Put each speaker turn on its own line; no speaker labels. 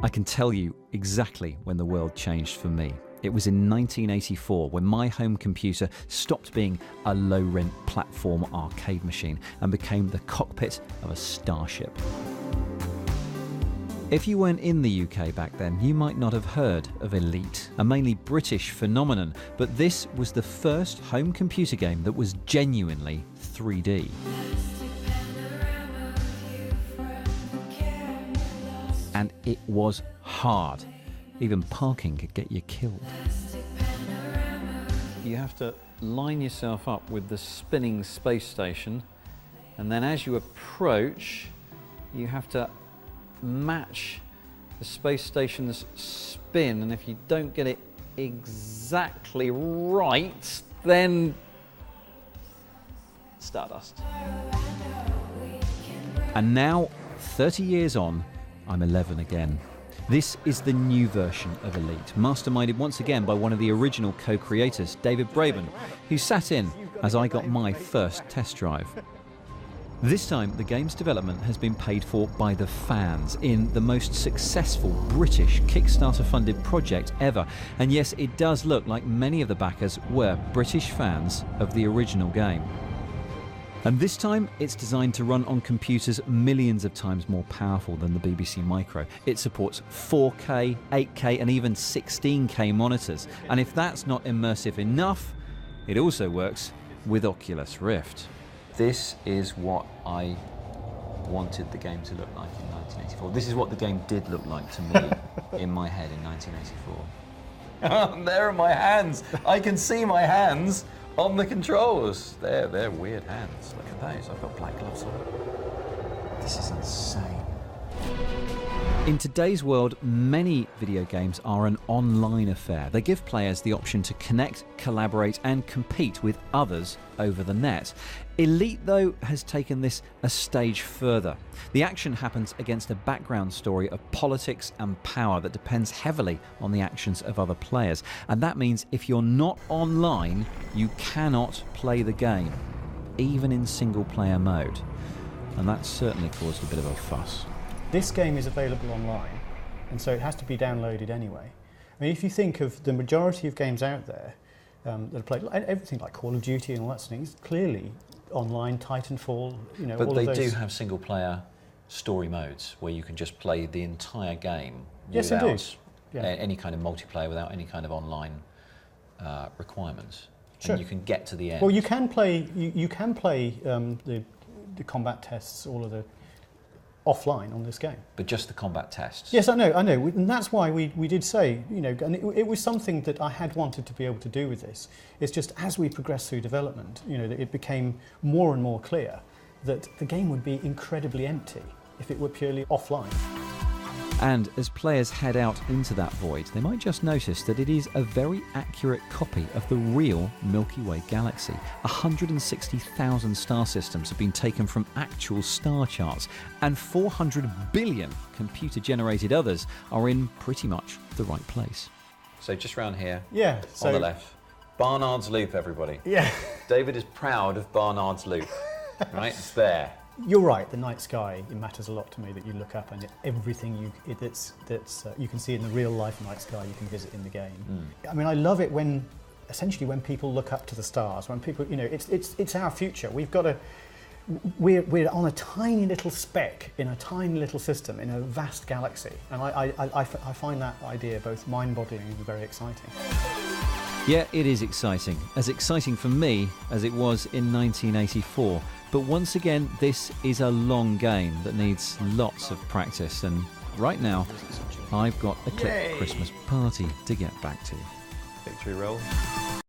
I can tell you exactly when the world changed for me. It was in 1984 when my home computer stopped being a low-rent platform arcade machine and became the cockpit of a starship. If you weren't in the UK back then, you might not have heard of Elite, a mainly British phenomenon, but this was the first home computer game that was genuinely 3D. And it was hard. Even parking could get you killed. You have to line yourself up with the spinning space station, and then as you approach, you have to match the space station's spin, and if you don't get it exactly right, then stardust. And now, 30 years on, I'm 11 again. This is the new version of Elite, masterminded once again by one of the original co-creators, David Braben, who sat in as I got my first test drive. This time, the game's development has been paid for by the fans in the most successful British Kickstarter-funded project ever. And yes, it does look like many of the backers were British fans of the original game. And this time, it's designed to run on computers millions of times more powerful than the BBC Micro. It supports 4K, 8K and even 16K monitors. And if that's not immersive enough, it also works with Oculus Rift. This is what I wanted the game to look like in 1984. This is what the game did look like to me in my head in 1984. There are my hands. I can see my hands on the controls. They're weird hands. Look at those. I've got black gloves on. This is insane. In today's world, many video games are an online affair. They give players the option to connect, collaborate, and compete with others over the net. Elite, though, has taken this a stage further. The action happens against a background story of politics and power that depends heavily on the actions of other players. And that means if you're not online, you cannot play the game, even in single-player mode. And that's certainly caused a bit of a fuss.
This game is available online, and so it has to be downloaded anyway. I mean, if you think of the majority of games out there that are played, everything like Call of Duty and all that stuff, is clearly online, Titanfall, you know,
but
all
they
of those.
do have single-player story modes where you can just play the entire game
Yes, they
without
do. Yeah.
any kind of multiplayer, without any kind of online requirements.
Sure.
And you can get to the end.
Well, you can play. You can play the combat tests, all of the offline on this game.
But just the combat tests.
Yes, I know, and that's why we did say, you know, and it was something that I had wanted to be able to do with this. It's just as we progressed through development, you know, that it became more and more clear that the game would be incredibly empty if it were purely offline.
And as players head out into that void, they might just notice that it is a very accurate copy of the real Milky Way galaxy. 160,000 star systems have been taken from actual star charts, and 400 billion computer-generated others are in pretty much the right place. So just round here,
Yeah. So,
on the left, Barnard's Loop, everybody.
Yeah.
David is proud of Barnard's Loop, right? It's there.
You're right. The night sky, it matters a lot to me that you look up and everything that's you can see in the real life night sky you can visit in the game. I mean, I love it when essentially when people look up to the stars. When people, you know, it's our future. We're on a tiny little speck in a tiny little system in a vast galaxy, and I find that idea both mind-boggling and very exciting.
Yeah, it is exciting. As exciting for me as it was in 1984. But once again, this is a long game that needs lots of practice. And right now, I've got a Clip Christmas party to get back to.
Victory roll.